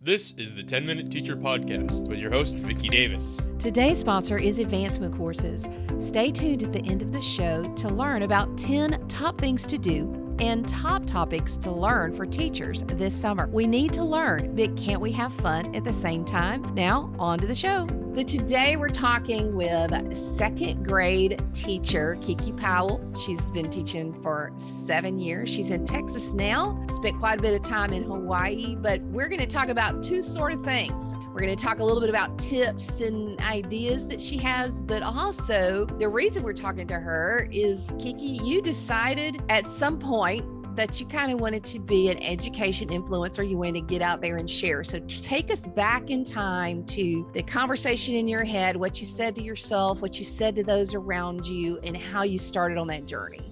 This is the 10-Minute Teacher Podcast with your host, Vicki Davis. Today's sponsor is Advancement Courses. Stay tuned at the end of the show to learn about 10 top things to do and top topics to learn for teachers this summer. We need to learn, but can't we have fun at the same time? Now, on to the show. So today we're talking with second grade teacher, Keke Powell. She's been teaching for 7 years. She's in Texas now, spent quite a bit of time in Hawaii, but we're going to talk about two sort of things. We're going to talk a little bit about tips and ideas that she has, but also the reason we're talking to her is, Keke, you decided at some point that you kind of wanted to be an education influencer. You wanted to get out there and share. So take us back in time to the conversation in your head, what you said to yourself, what you said to those around you, and how you started on that journey.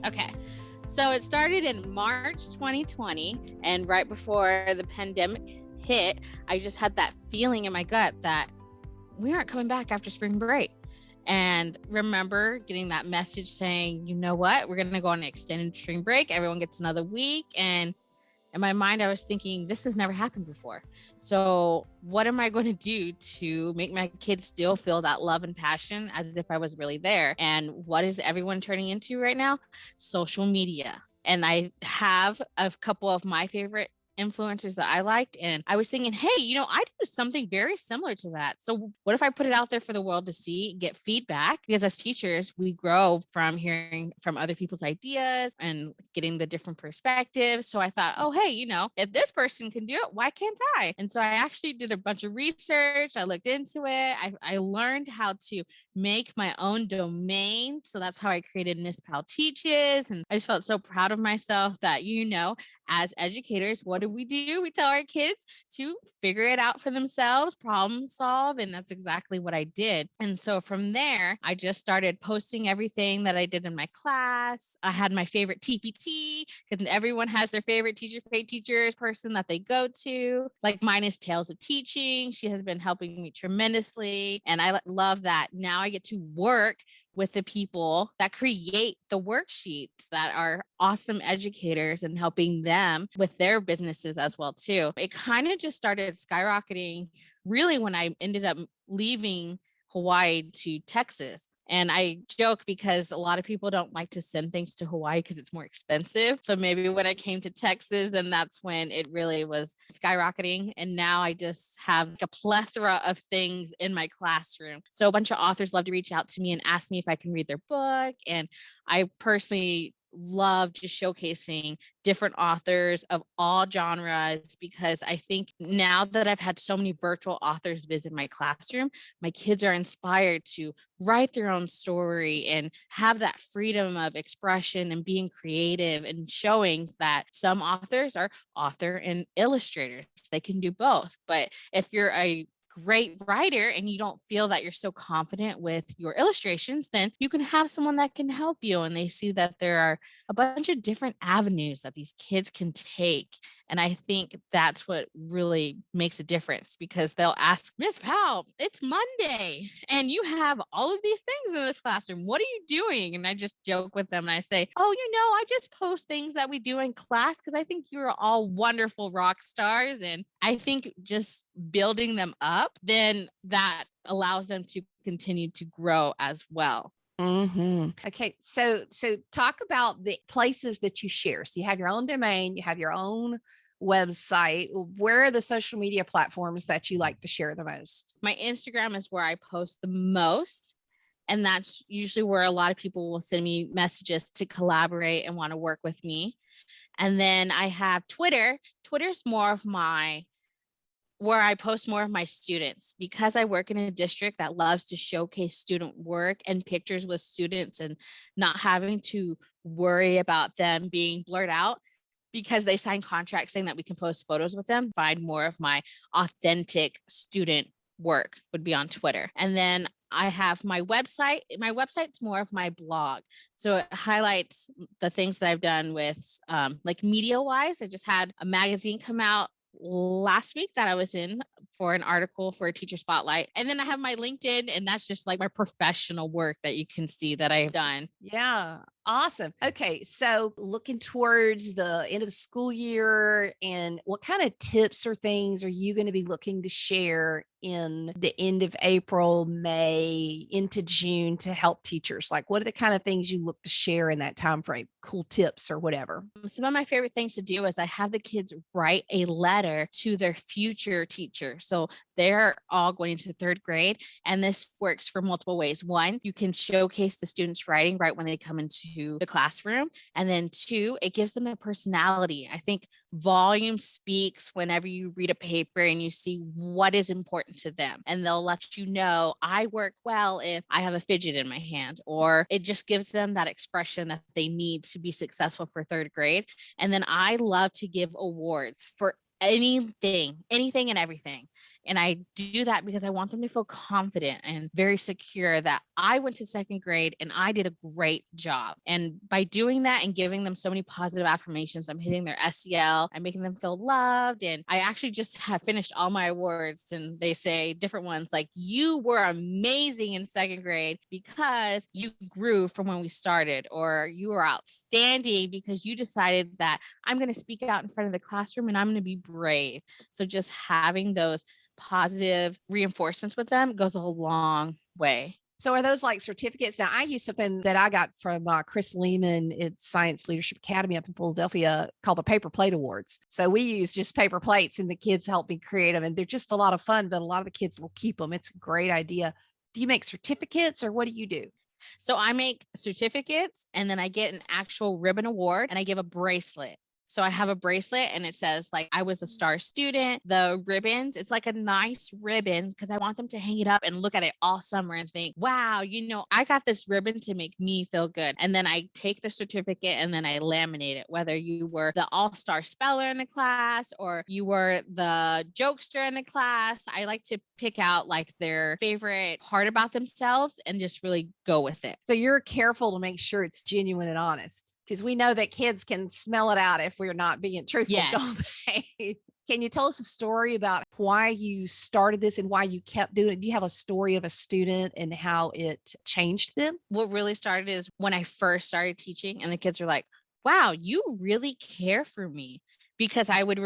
Okay. So it started in March 2020, and right before the pandemic hit, I just had that feeling in my gut that we aren't coming back after spring break. And remember getting that message saying, you know what, we're going to go on an extended spring break. Everyone gets another week. And in my mind, I was thinking, this has never happened before. So what am I going to do to make my kids still feel that love and passion as if I was really there? And what is everyone turning into right now? Social media. And I have a couple of my favorite influencers that I liked. And I was thinking, hey, I do something very similar to that. So what if I put it out there for the world to see, get feedback? Because as teachers, we grow from hearing from other people's ideas and getting the different perspectives. So I thought, oh, hey, if this person can do it, why can't I? And so I actually did a bunch of research. I looked into it. I learned how to make my own domain. So that's how I created Miss Powell Teaches. And I just felt so proud of myself that, as educators, what do? We tell our kids to figure it out for themselves, problem solve. And that's exactly what I did. And so from there, I just started posting everything that I did in my class. I had my favorite TPT because everyone has their favorite paid teachers person that they go to. Like mine is Tales of Teaching. She has been helping me tremendously. And I love that now I get to work with the people that create the worksheets that are awesome educators and helping them with their businesses as well too. It kind of just started skyrocketing really when I ended up leaving Hawaii to Texas. And I joke because a lot of people don't like to send things to Hawaii because it's more expensive. So maybe when I came to Texas, then that's when it really was skyrocketing. And now I just have a plethora of things in my classroom. So a bunch of authors love to reach out to me and ask me if I can read their book. And I personally love just showcasing different authors of all genres, because I think now that I've had so many virtual authors visit my classroom, my kids are inspired to write their own story and have that freedom of expression and being creative, and showing that some authors are author and illustrators. They can do both. But if you're a great writer and you don't feel that you're so confident with your illustrations, then you can have someone that can help you. And they see that there are a bunch of different avenues that these kids can take. And I think that's what really makes a difference, because they'll ask, Miss Powell, it's Monday and you have all of these things in this classroom. What are you doing? And I just joke with them and I say, oh, I just post things that we do in class because I think you're all wonderful rock stars. And I think just building them up, then that allows them to continue to grow as well. Mm-hmm. Okay. So talk about the places that you share. So you have your own domain, you have your own website. Where are the social media platforms that you like to share the most? My Instagram is where I post the most. And that's usually where a lot of people will send me messages to collaborate and want to work with me. And then I have Twitter. Twitter's more of where I post more of my students, because I work in a district that loves to showcase student work and pictures with students and not having to worry about them being blurred out because they sign contracts saying that we can post photos with them. Find more of my authentic student work would be on Twitter. And then I have my website. My website's more of my blog. So it highlights the things that I've done with like media wise. I just had a magazine come out last week that I was in for an article for a teacher spotlight. And then I have my LinkedIn, and that's just like my professional work that you can see that I've done. Yeah. Awesome. Okay. So looking towards the end of the school year, and what kind of tips or things are you going to be looking to share in the end of April, May into June to help teachers? Like, what are the kind of things you look to share in that time frame? Cool tips or whatever. Some of my favorite things to do is I have the kids write a letter to their future teacher. So they're all going into third grade, and this works for multiple ways. One, you can showcase the students' writing right when they come into the classroom. And then two, it gives them a personality. I think volume speaks whenever you read a paper and you see what is important to them. And they'll let you know, I work well if I have a fidget in my hand, or it just gives them that expression that they need to be successful for third grade. And then I love to give awards for anything and everything. And I do that because I want them to feel confident and very secure that I went to second grade and I did a great job. And by doing that and giving them so many positive affirmations, I'm hitting their SEL, I'm making them feel loved. And I actually just have finished all my awards, and they say different ones like, you were amazing in second grade because you grew from when we started, or you were outstanding because you decided that I'm going to speak out in front of the classroom and I'm going to be brave. So just having those positive reinforcements with them goes a long way. So are those like certificates? Now, I use something that I got from Chris Lehman at Science Leadership Academy up in Philadelphia called the Paper Plate Awards. So we use just paper plates, and the kids help me create them. And they're just a lot of fun, but a lot of the kids will keep them. It's a great idea. Do you make certificates, or what do you do? So I make certificates, and then I get an actual ribbon award, and I give a bracelet. So I have a bracelet and it says like, I was a star student. The ribbons, it's like a nice ribbon because I want them to hang it up and look at it all summer and think, wow, I got this ribbon to make me feel good. And then I take the certificate and then I laminate it, whether you were the all-star speller in the class or you were the jokester in the class. I like to pick out like their favorite part about themselves and just really go with it. So you're careful to make sure it's genuine and honest, because we know that kids can smell it out if we're not being truthful. Yes. Can you tell us a story about why you started this and why you kept doing it? Do you have a story of a student and how it changed them? What really started is when I first started teaching and the kids were like, wow, you really care for me. Because I would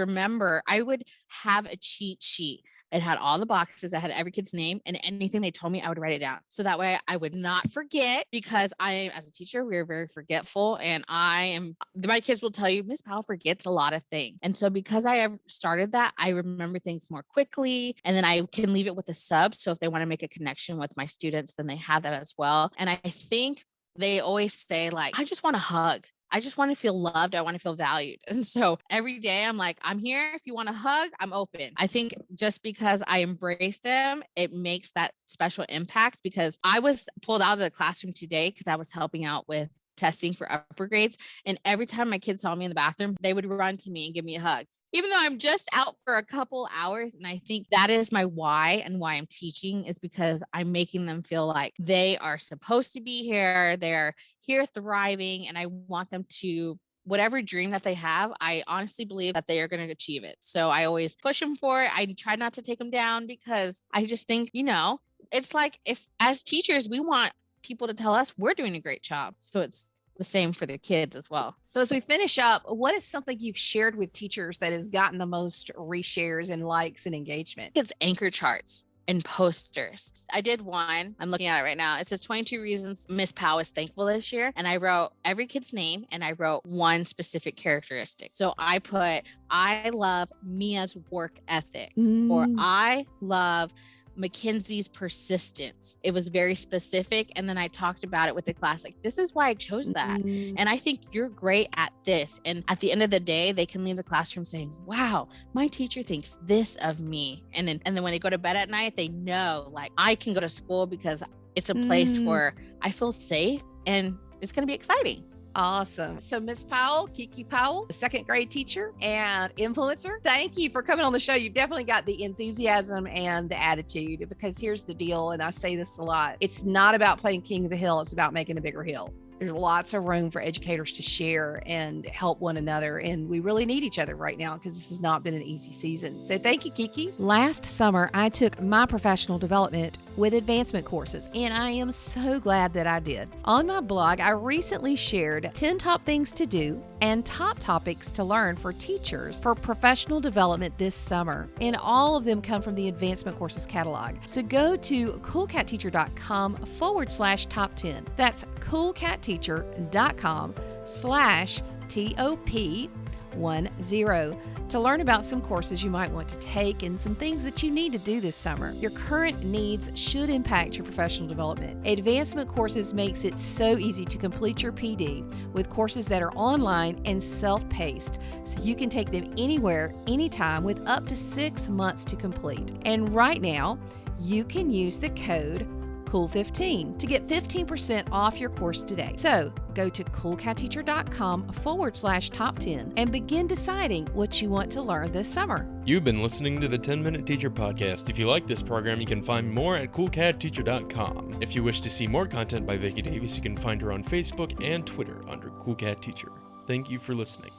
have a cheat sheet. It had all the boxes. I had every kid's name, and anything they told me, I would write it down. So that way I would not forget, because as a teacher, we are very forgetful. And my kids will tell you, Miss Powell forgets a lot of things. And so because I have started that, I remember things more quickly, and then I can leave it with a sub. So if they want to make a connection with my students, then they have that as well. And I think they always say like, I just want a hug. I just want to feel loved. I want to feel valued. And so every day I'm like, I'm here. If you want a hug, I'm open. I think just because I embrace them, it makes that special impact, because I was pulled out of the classroom today because I was helping out with testing for upper grades. And every time my kids saw me in the bathroom, they would run to me and give me a hug, even though I'm just out for a couple hours. And I think that is my why, and why I'm teaching is because I'm making them feel like they are supposed to be here. They're here thriving. And I want them to, whatever dream that they have, I honestly believe that they are going to achieve it. So I always push them for it. I try not to take them down, because I just think, it's like, if as teachers, we want people to tell us we're doing a great job. So it's the same for the kids as well. So as we finish up, what is something you've shared with teachers that has gotten the most reshares and likes and engagement? It's anchor charts and posters. I did one. I'm looking at it right now. It says 22 reasons Miss Powell is thankful this year. And I wrote every kid's name, and I wrote one specific characteristic. So I put, I love Mia's work ethic, or I love Mackenzie's persistence. It was very specific. And then I talked about it with the class. Like, this is why I chose that. And I think you're great at this. And at the end of the day, they can leave the classroom saying, wow, my teacher thinks this of me. And then when they go to bed at night, they know like, I can go to school because it's a place where I feel safe and it's going to be exciting. Awesome. So Miss Powell, Keke Powell, second grade teacher and influencer, thank you for coming on the show. You've definitely got the enthusiasm and the attitude, because here's the deal. And I say this a lot. It's not about playing king of the hill. It's about making a bigger hill. There's lots of room for educators to share and help one another. And we really need each other right now, because this has not been an easy season. So thank you, Keke. Last summer, I took my professional development with advancement courses, and I am so glad that I did. On my blog, I recently shared 10 top things to do and top topics to learn for teachers for professional development this summer, and all of them come from the Advancement Courses catalog. So go to coolcatteacher.com/top 10. That's coolcatteacher.com/TOP10 to learn about some courses you might want to take and some things that you need to do this summer. Your current needs should impact your professional development. Advancement Courses makes it so easy to complete your PD with courses that are online and self-paced, so you can take them anywhere, anytime with up to 6 months to complete. And right now, you can use the code COOL15 to get 15% off your course today. So go to coolcatteacher.com/top 10 and begin deciding what you want to learn this summer. You've been listening to the 10-Minute Teacher Podcast. If you like this program, you can find more at coolcatteacher.com. If you wish to see more content by Vicki Davis, you can find her on Facebook and Twitter under Cool Cat Teacher. Thank you for listening.